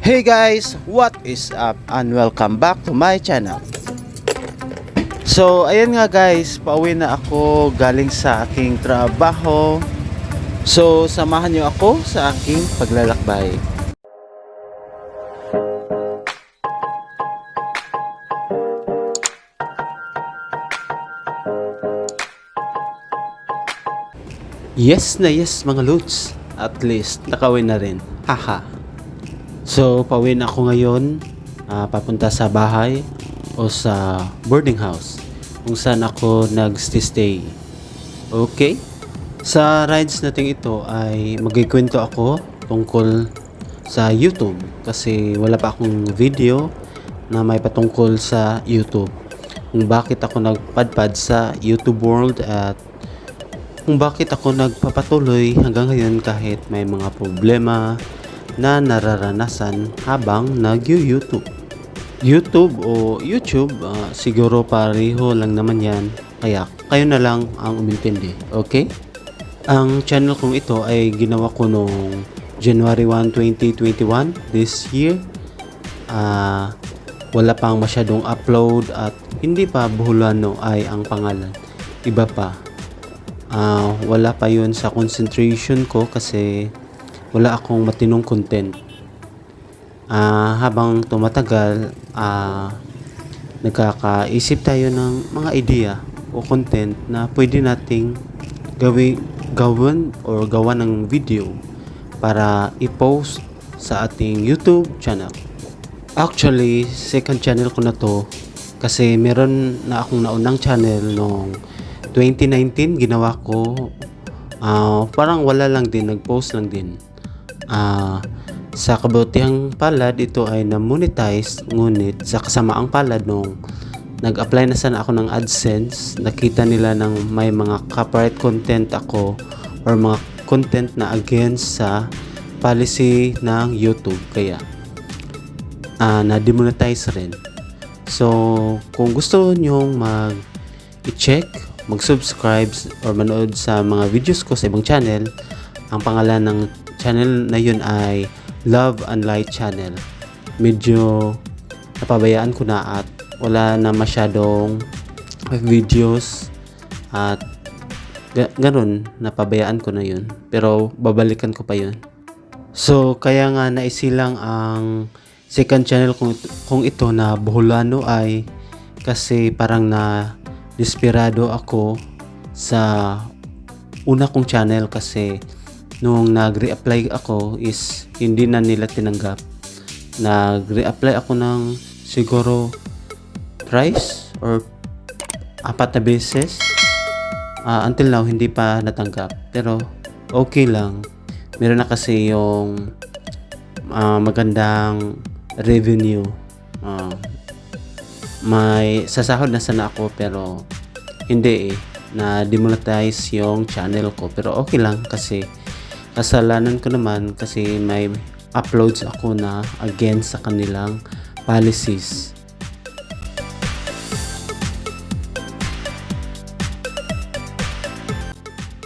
Hey guys, what is up and welcome back to my channel. So ayan nga guys, pauwi na ako galing sa aking trabaho. So samahan niyo ako sa aking paglalakbay. Yes na yes mga lods, at least nakawin na rin, haha. So pauwi na ako ngayon, papunta sa bahay o sa boarding house kung saan ako nag-stay. Okay, sa rides natin ito ay magkikwento ako tungkol sa YouTube kasi wala pa akong video na may patungkol sa YouTube, kung bakit ako nagpadpad sa YouTube world at kung bakit ako nagpapatuloy hanggang ngayon kahit may mga problema na nararanasan habang nag-YouTube. YouTube o YouTube, siguro pareho lang naman yan, kaya kayo na lang ang umintindi, okay? Ang channel kong ito ay ginawa ko noong January 1, 2021, this year. Wala pang masyadong upload at hindi pa Buholano ay ang pangalan, iba pa. Wala pa yun sa concentration ko kasi wala akong matinong content. Habang tumatagal, nagkakaisip tayo ng mga idea o content na pwede nating gawin or gawa ng video para i-post sa ating YouTube channel. Actually, second channel ko na to kasi meron na akong naunang channel noong 2019 ginawa ko, parang wala lang din, nag-post lang din. Sa kabutihang palad ito ay na-monetize, ngunit sa kasamaang palad nung nag-apply na sana ako ng AdSense, nakita nila ng may mga copyright content ako or mga content na against sa policy ng YouTube, kaya na-demonetize rin. So kung gusto nyong mag-check, mag-subscribe or manood sa mga videos ko sa ibang channel, ang pangalan ng channel na yun ay Love and Light Channel. Medyo napabayaan ko na at wala na masyadong videos at ganun, napabayaan ko na yun, pero babalikan ko pa yun. So kaya nga naisilang ang second channel kung ito na Buholano ay kasi parang na desperado ako sa una kong channel kasi nung nag-reapply ako is hindi na nila tinanggap. Nag-reapply ako ng siguro thrice or 4 na beses. Until now hindi pa natanggap, pero okay lang. Meron na kasi yung magandang revenue. May sasahod na sana ako pero hindi na demonetize yung channel ko, pero okay lang kasi kasalanan ko naman kasi may uploads ako na against sa kanilang policies.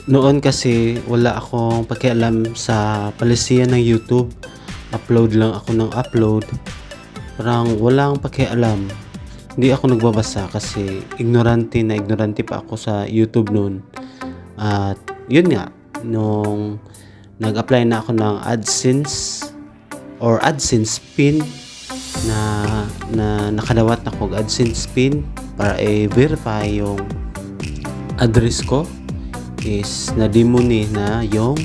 Noon kasi wala akong pakialam sa palisiyan ng YouTube, upload lang ako ng upload, parang walang pakialam. Hindi ako nagbabasa kasi ignorante pa ako sa YouTube noon. At yun nga, nung nag-apply na ako ng AdSense or AdSense pin na nakadawat na ako AdSense pin para i-verify yung address ko, is na-demoni na yung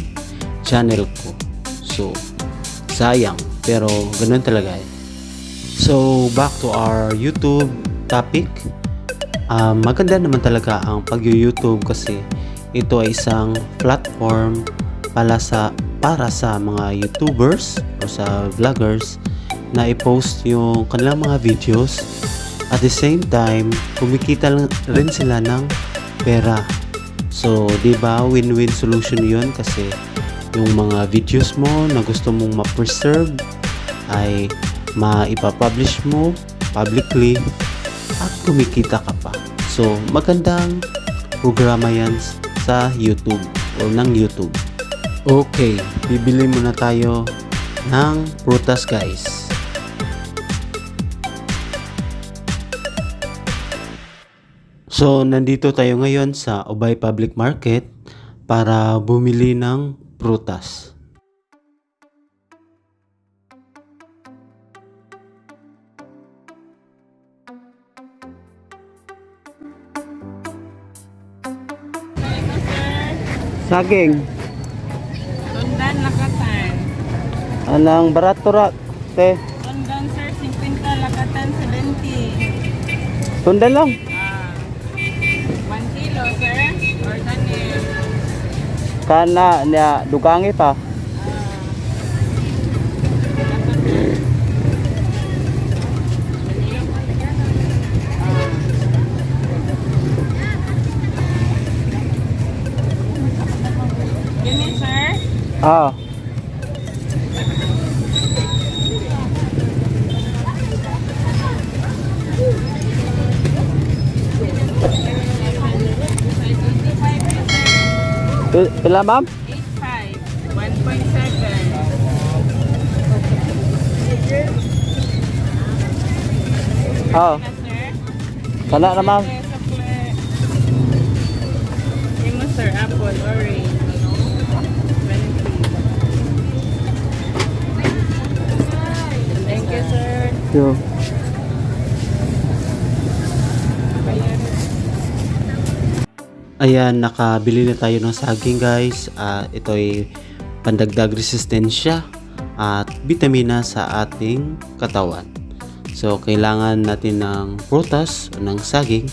channel ko. So sayang, pero ganun talaga eh. So back to our YouTube topic. Maganda naman talaga ang pag-YouTube kasi ito ay isang platform para sa mga YouTubers o sa vloggers na i-post yung kanilang mga videos. At the same time, kumikita rin sila ng pera. So, di ba, win-win solution 'yun kasi yung mga videos mo na gusto mong ma-preserve ay maipapublish mo publicly at kumikita ka pa. So magandang programa yan sa YouTube o ng YouTube. Okay, bibili muna tayo ng prutas guys. So, nandito tayo ngayon sa Ubay Public Market para bumili ng prutas. Saging. Tundan lakatan. Anang barato ra, te. Tundan sir, 50 lakatan 70. Tundan lang. 1 kilo sir. Organic. Kana niya dugangi pa. Gini sir. Ah. Pila ma'am? 85. 1.7. Ah. Sir. Kana na ma'am. Imo sir, apple, orange. 20. Thank you sir. Yo. Ayan, nakabili na tayo ng saging guys. Ito ay pandagdag resistensya at bitamina sa ating katawan. So, kailangan natin ng prutas o ng saging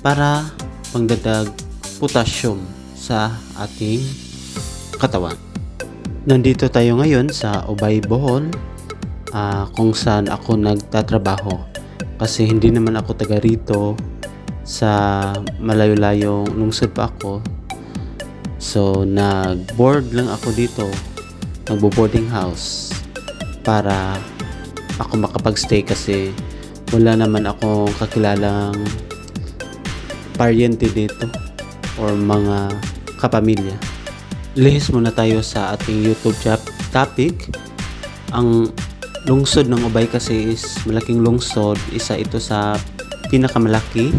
para pangdadag potassium sa ating katawan. Nandito tayo ngayon sa Ubay, Bohol, kung saan ako nagtatrabaho. Kasi hindi naman ako taga rito, sa malayo-layong lungsod pa ako. So nag-board lang ako dito, nagbo-boarding house para ako makapag-stay kasi wala naman akong kakilalang paryente dito or mga kapamilya. Lihis muna tayo sa ating YouTube topic. Ang lungsod ng Ubay kasi is malaking lungsod, isa ito sa pinakamalaki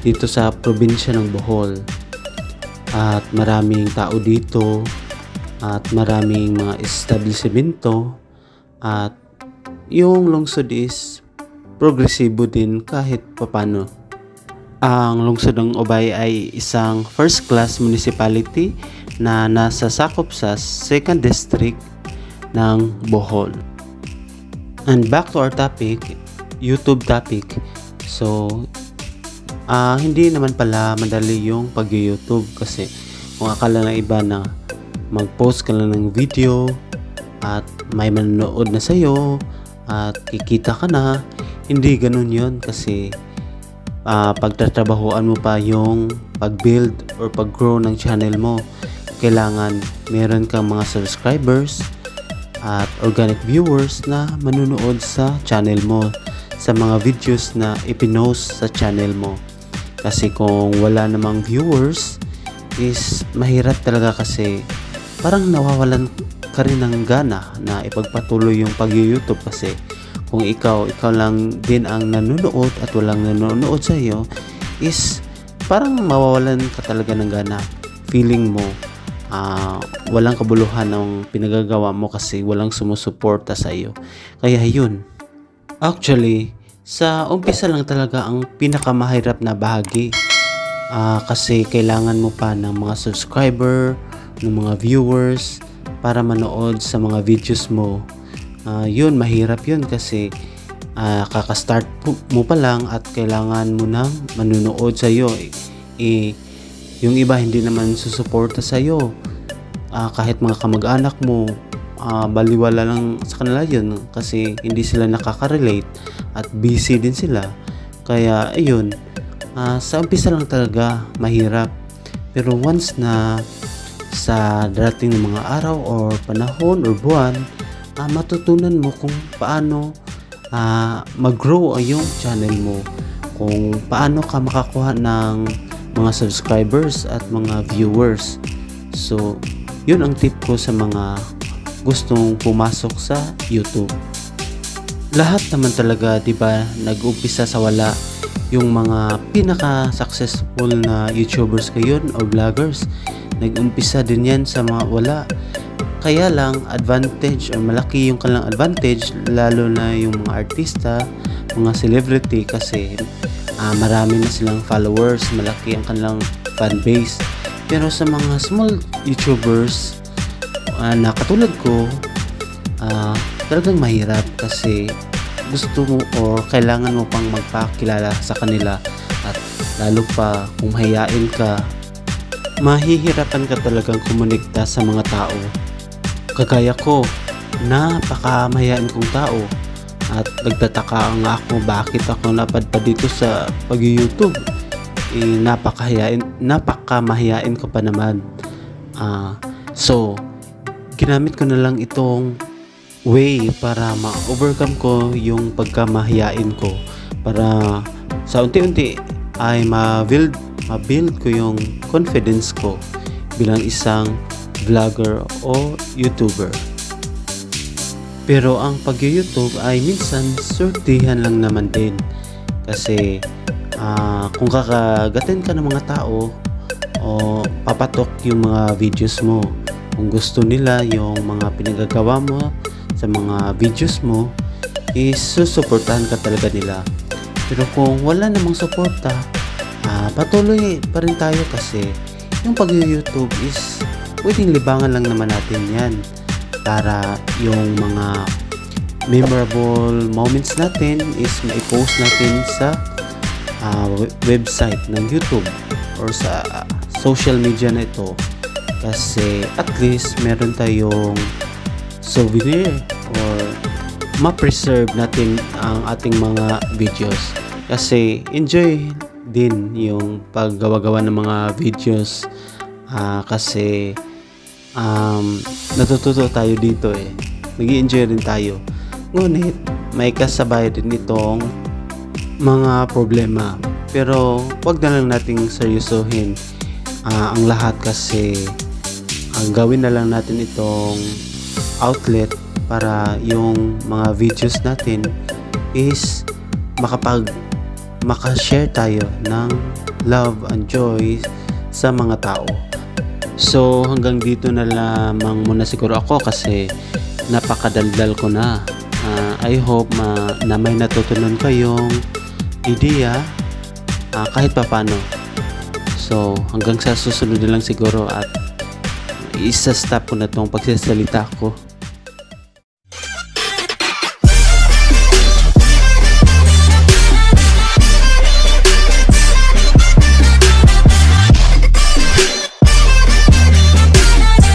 dito sa probinsya ng Bohol, at maraming tao dito at maraming mga establishmento, at yung lungsod is progresibo din kahit papano. Ang lungsod ng Ubay ay isang first class municipality na nasa sakop sa 2nd district ng Bohol. And back to our topic, YouTube topic. So hindi naman pala madali yung pag-YouTube, kasi kung akala ng iba na mag-post ka lang ng video at may manonood na sa'yo at kikita ka na, hindi ganun yon. Kasi pagtatrabahoan mo pa yung pag-build or pag-grow ng channel mo. Kailangan meron kang mga subscribers at organic viewers na manunood sa channel mo, sa mga videos na ipinost sa channel mo. Kasi kung wala namang viewers is mahirap talaga, kasi parang nawawalan ka rin ng gana na ipagpatuloy yung pag-YouTube. Kasi kung ikaw lang din ang nanonood at walang nanonood sa iyo, is parang mawawalan ka talaga ng gana. Feeling mo walang kabuluhan ng pinagagawa mo kasi walang sumusuporta sa iyo. Kaya yun, actually sa umpisa lang talaga ang pinakamahirap na bahagi, kasi kailangan mo pa ng mga subscriber, ng mga viewers para manood sa mga videos mo. Yun, mahirap yun kasi kakastart mo pa lang at kailangan mo nang manunood sa iyo. Yung iba hindi naman susuporta sa iyo, kahit mga kamag-anak mo, baliwala lang sa kanila yun kasi hindi sila nakaka-relate at busy din sila. Kaya ayun, sa umpisa lang talaga mahirap, pero once na sa darating ng mga araw or panahon or buwan, matutunan mo kung paano mag-grow yung channel mo, kung paano ka makakuha ng mga subscribers at mga viewers. So yun ang tip ko sa mga gustong pumasok sa YouTube. Lahat naman talaga, 'di ba, nag-umpisa sa wala. yung mga pinaka-successful na YouTubers ngayon o vloggers. Nag-umpisa din yan sa mga wala. Kaya lang, advantage o malaki yung kanilang advantage, lalo na yung mga artista, mga celebrity, kasi marami na silang followers, malaki ang kanilang fan base. Pero sa mga small YouTubers na katulad ko, talagang mahirap kasi gusto mo o kailangan mo pang magpakilala sa kanila, at lalo pa kung mahiyain ka, mahihirapan ka talagang kumonekta sa mga tao. Kagaya ko, napakamahiyain kong tao at nagtataka nga ako bakit ako napadpad dito sa pag-YouTube. Napakamahiyain ko pa naman. So, ginamit ko na lang itong way para ma-overcome ko yung pagkamahiyain ko, para sa unti-unti ay ma-build ko yung confidence ko bilang isang vlogger o YouTuber. Pero ang pag-YouTube ay minsan sortihan lang naman din, kasi kung kakagatin ka ng mga tao o papatok yung mga videos mo, kung gusto nila yung mga pinagagawa mo sa mga videos mo, is susuportahan ka talaga nila. Pero kung wala namang suporta, patuloy pa rin tayo, kasi yung pag-YouTube is pwedeng libangan lang naman natin yan para yung mga memorable moments natin is mai-post natin sa website ng YouTube or sa social media na ito, kasi at least meron tayong souvenir or ma-preserve natin ang ating mga videos, kasi enjoy din yung paggawa-gawa ng mga videos, kasi natututo tayo dito nag-i-enjoy rin tayo, ngunit may kasabay din itong mga problema. Pero wag na lang nating seryosohin ang lahat, kasi ang gawin na lang natin itong outlet para yung mga videos natin is makashare tayo ng love and joy sa mga tao. So hanggang dito na lamang muna siguro ako, kasi napakadaldal ko na. I hope na may natutunan kayong ideya kahit papano. So hanggang sa susunod na lang siguro, at isa-stop ko na tong pagsasalita ko.